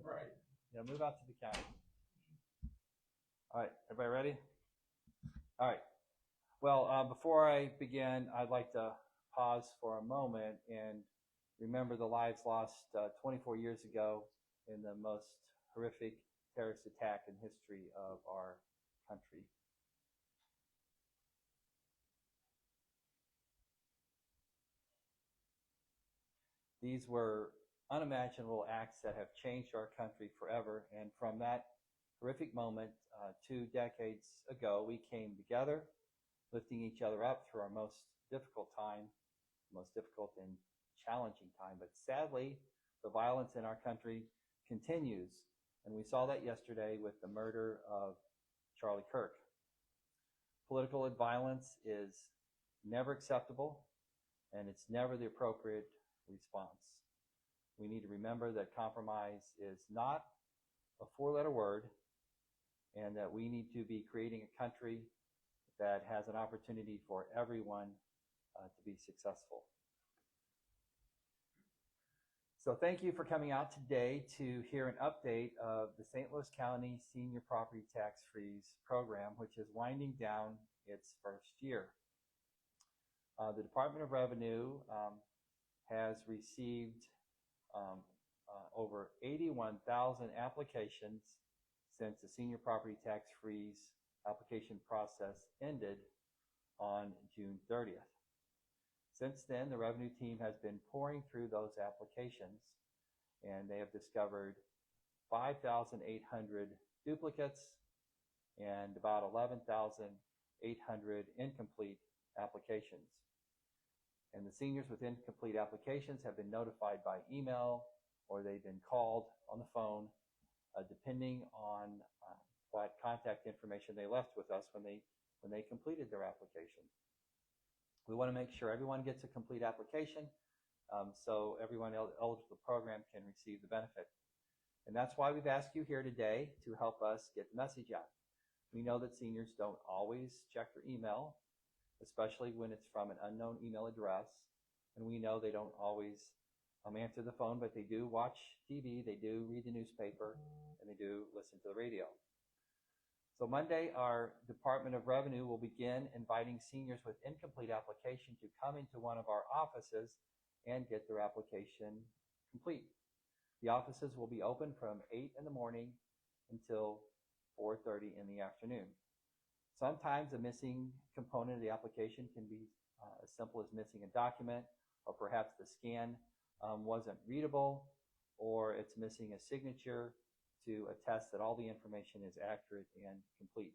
Right. Yeah, move out to the county. All right, everybody ready? All right. Well, before I begin, I'd like to pause for a moment and remember the lives lost 24 years ago in the most horrific terrorist attack in history of our country. These were unimaginable acts that have changed our country forever. And from that horrific moment 2 decades ago, we came together, lifting each other up through our most difficult time, most difficult and challenging time. But sadly, the violence in our country continues. And we saw that yesterday with the murder of Charlie Kirk. Political violence is never acceptable, and it's never the appropriate response. We need to remember that compromise is not a four-letter word, and that we need to be creating a country that has an opportunity for everyone to be successful. So thank you for coming out today to hear an update of the St. Louis County Senior Property Tax Freeze program, which is winding down its first year. The Department of Revenue has received over 81,000 applications since the Senior Property Tax Freeze application process ended on June 30th. Since then, the revenue team has been pouring through those applications, and they have discovered 5,800 duplicates and about 11,800 incomplete applications. And the seniors with incomplete applications have been notified by email, or they've been called on the phone, depending on what contact information they left with us when they completed their application. We want to make sure everyone gets a complete application, so everyone eligible for the program can receive the benefit. And that's why we've asked you here today to help us get the message out. We know that seniors don't always check their email, especially when it's from an unknown email address. And we know they don't always answer the phone, but they do watch TV, they do read the newspaper, and they do listen to the radio. So Monday, our Department of Revenue will begin inviting seniors with incomplete application to come into one of our offices and get their application complete. The offices will be open from 8 in the morning until 4:30 in the afternoon. Sometimes a missing component of the application can be as simple as missing a document, or perhaps the scan wasn't readable, or it's missing a signature to attest that all the information is accurate and complete.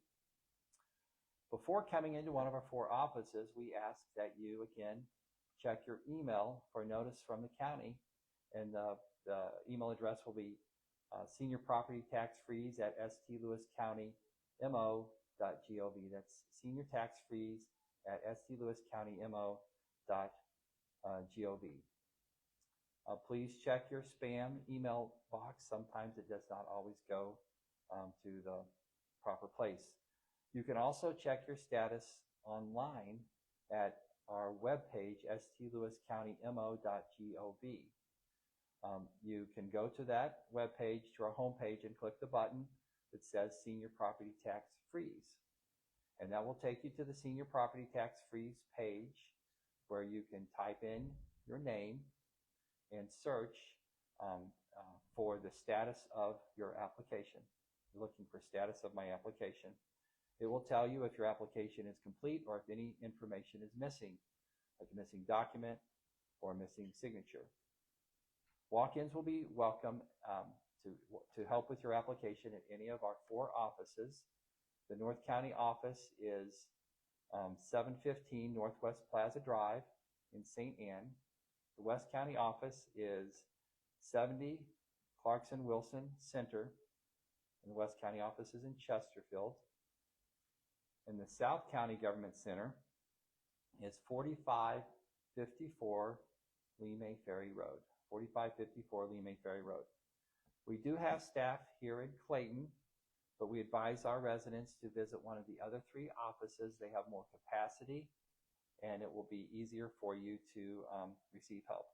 Before coming into one of our 4 offices, we ask that you, again, check your email for a notice from the county, and the email address will be Senior Property Tax Freeze at stlewiscountymo.gov. That's Senior Tax Freeze at stlewiscountymo.gov. Please check your spam email box. Sometimes it does not always go to the proper place. You can also check your status online at our webpage, stlewiscountymo.gov. You can go to that webpage, to our homepage, and click the button that says Senior Property Tax Freeze. And that will take you to the Senior Property Tax Freeze page, where you can type in your name and search for the status of your application. You're looking for status of my application. It will tell you if your application is complete or if any information is missing, like a missing document or a missing signature. Walk-ins will be welcome to help with your application at any of our 4 offices. The North County office is 715 Northwest Plaza Drive in St. Anne. The West County office is 70 Clarkson Wilson Center, and the West County office is in Chesterfield. And the South County Government Center is 4554 Lee May Ferry Road. 4554 Lee May Ferry Road. We do have staff here in Clayton, but we advise our residents to visit one of the other 3 offices. They have more capacity, and it will be easier for you to receive help.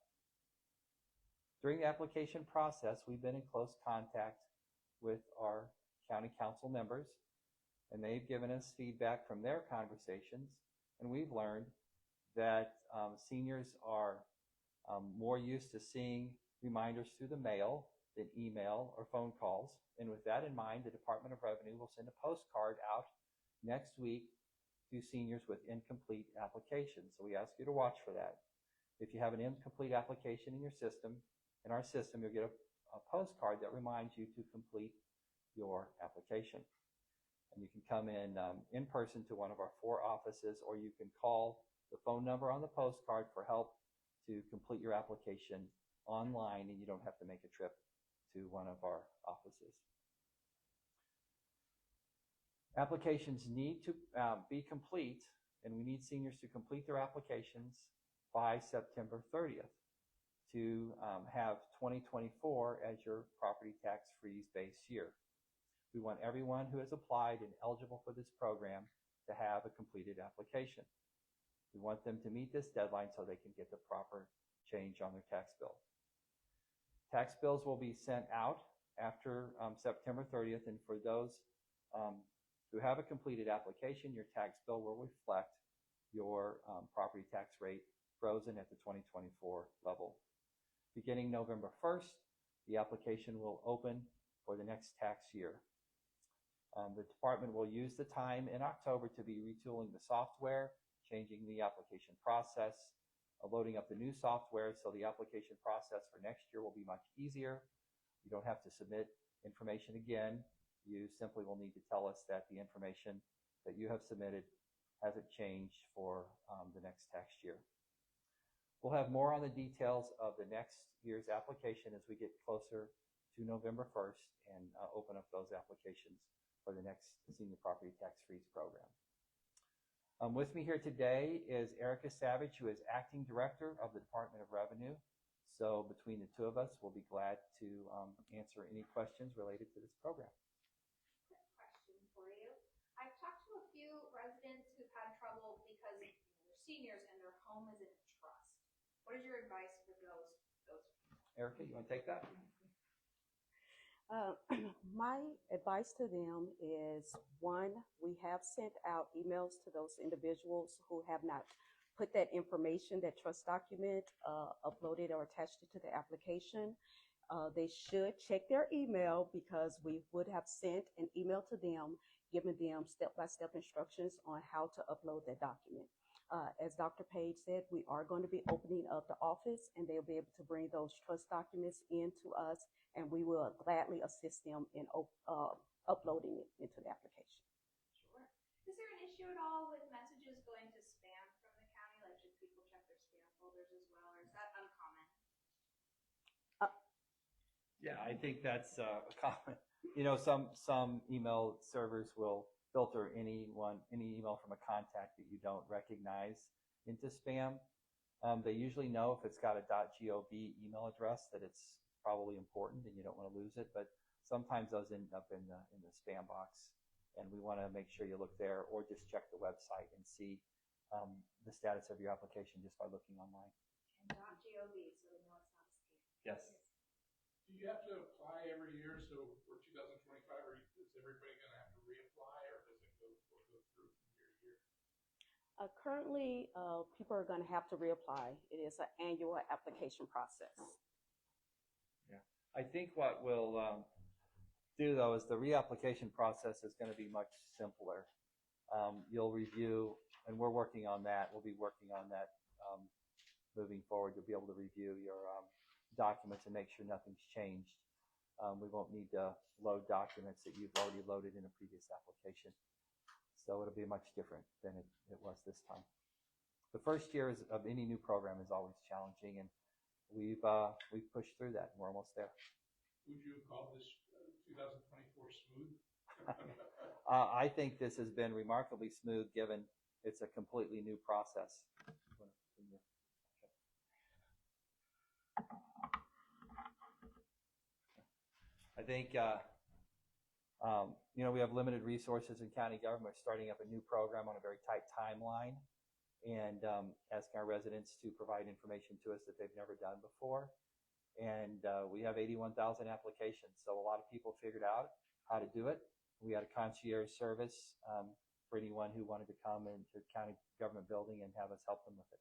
During the application process, we've been in close contact with our county council members, and they've given us feedback from their conversations, and we've learned that seniors are more used to seeing reminders through the mail than email or phone calls. And with that in mind, the Department of Revenue will send a postcard out next week to seniors with incomplete applications. So we ask you to watch for that. If you have an incomplete application in your system, in our system, you'll get a postcard that reminds you to complete your application. And you can come in person to one of our 4 offices, or you can call the phone number on the postcard for help to complete your application online, and you don't have to make a trip to one of our offices. Applications need to be complete, and we need seniors to complete their applications by September 30th to have 2024 as your property tax freeze base year. We want everyone who has applied and eligible for this program to have a completed application. We want them to meet this deadline so they can get the proper change on their tax bill. Tax bills will be sent out after September 30th, and for those who have a completed application, your tax bill will reflect your property tax rate frozen at the 2024 level. Beginning November 1st, the application will open for the next tax year. The department will use the time in October to be retooling the software, changing the application process, loading up the new software, so the application process for next year will be much easier. You don't have to submit information again. You simply will need to tell us that the information that you have submitted hasn't changed for the next tax year. We'll have more on the details of the next year's application as we get closer to November 1st and open up those applications for the next Senior Property Tax Freeze program. With me here today is Erica Savage, who is Acting Director of the Department of Revenue. So between the two of us, we'll be glad to answer any questions related to this program. Quick question for you. I've talked to a few residents who've had trouble because they're seniors and their home is in a trust. What is your advice for those people? Erica, you want to take that? My advice to them is, one, we have sent out emails to those individuals who have not put that information, that trust document, uploaded or attached it to the application. They should check their email, because we would have sent an email to them, giving them step-by-step instructions on how to upload that document. As Dr. Page said, we are going to be opening up the office, and they'll be able to bring those trust documents into us, and we will gladly assist them in uploading it into the application. Sure. Is there an issue at all with messages going to spam from the county? Like, should people check their spam folders as well, or is that uncommon? Yeah, I think that's common. You know, some email servers will filter any email from a contact that you don't recognize into spam. They usually know if it's got a .gov email address that it's probably important and you don't want to lose it, but sometimes those end up in the spam box, and we want to make sure you look there, or just check the website and see the status of your application just by looking online. And .gov, so we know it's not a scam. Yes. Do you have to apply every year? So for 2025, is everybody going to have to reapply, or does it go through from year to year? Currently, people are going to have to reapply. It is an annual application process. Yeah, I think what we'll do, though, is the reapplication process is going to be much simpler. You'll review, and we're working on that. We'll be working on that moving forward. You'll be able to review your documents and make sure nothing's changed. We won't need to load documents that you've already loaded in a previous application. So it'll be much different than it was this time. The first year of any new program is always challenging, and we've pushed through that, and we're almost there. Would you call this 2024 smooth? I think this has been remarkably smooth, given it's a completely new process. I think, you know, we have limited resources in county government. We're starting up a new program on a very tight timeline, and asking our residents to provide information to us that they've never done before. and we have 81,000 applications. So a lot of people figured out how to do it. We had a concierge service for anyone who wanted to come into the county government building and have us help them with it.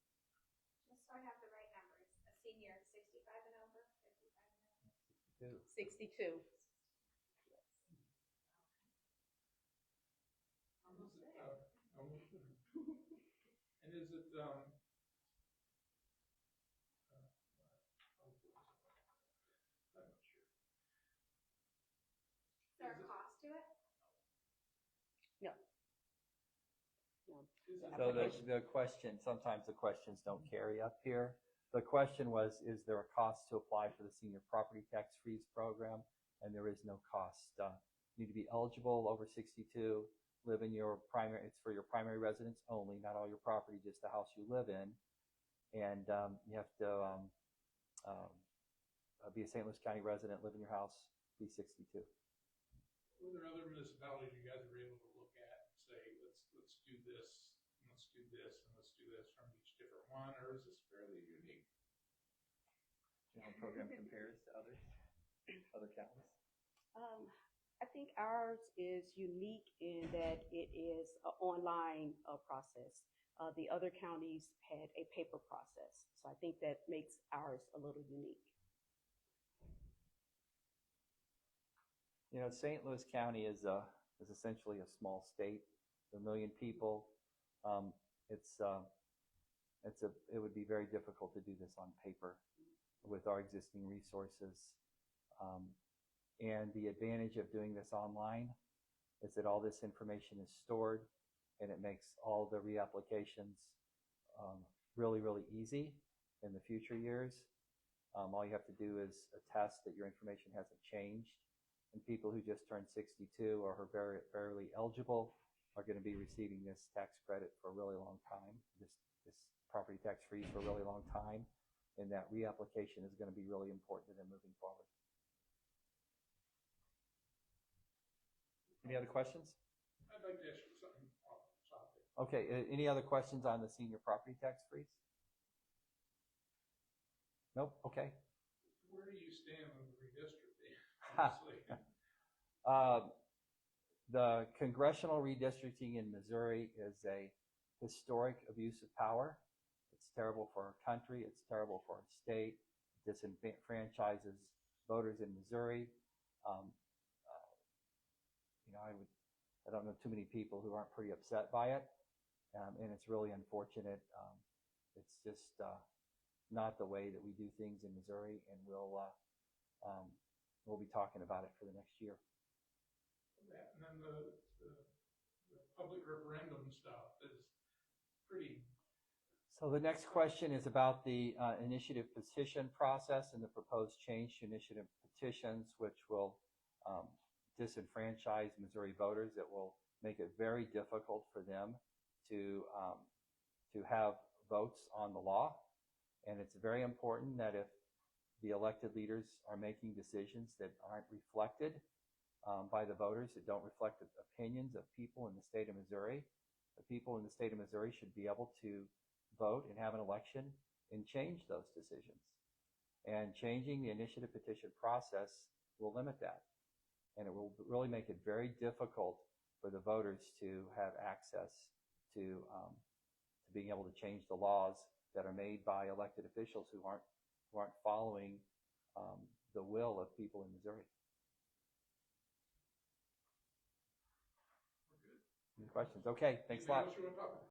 Just so I have the right numbers, a senior 65 and over, 55 and over? 62. And is it, I'm not sure. Is there a cost to it? No. No. Is it- So the question, sometimes the questions don't carry up here. The question was, is there a cost to apply for the senior property tax freeze program? And there is no cost. You need to be eligible, over 62, live in your primary, it's for your primary residence only, not all your property, just the house you live in. And you have to be a St. Louis County resident, live in your house, be 62. Were there other municipalities you guys were able to look at and say, let's do this, and let's do this, and let's do this from each different one, or is this fairly unique? You know how the program compares to others, other counties? I think ours is unique in that it is an online process. The other counties had a paper process. So I think that makes ours a little unique. You know, St. Louis County is essentially a small state, 1 million people. It would be very difficult to do this on paper with our existing resources. And the advantage of doing this online is that all this information is stored, and it makes all the reapplications really, really easy in the future years. All you have to do is attest that your information hasn't changed. And people who just turned 62 or are barely eligible are going to be receiving this tax credit for a really long time, this property tax freeze for a really long time. And that reapplication is going to be really important to them moving forward. Any other questions? I'd like to ask you something off topic. Okay, any other questions on the senior property tax freeze? Nope, okay. Where do you stand on the redistricting? Honestly. The congressional redistricting in Missouri is a historic abuse of power. It's terrible for our country. It's terrible for our state. It disenfranchises voters in Missouri. You know, I don't know too many people who aren't pretty upset by it, and it's really unfortunate. It's just not the way that we do things in Missouri, and we'll be talking about it for the next year. That, and then the public referendum stuff is pretty. So the next question is about the initiative petition process and the proposed change to initiative petitions, which will disenfranchise Missouri voters. It will make it very difficult for them to have votes on the law. And it's very important that if the elected leaders are making decisions that aren't reflected by the voters, that don't reflect the opinions of people in the state of Missouri, the people in the state of Missouri should be able to vote and have an election and change those decisions. And changing the initiative petition process will limit that. And it will really make it very difficult for the voters to have access to being able to change the laws that are made by elected officials who aren't following the will of people in Missouri. Any questions? Okay, thanks a lot. Anything else you want to talk about?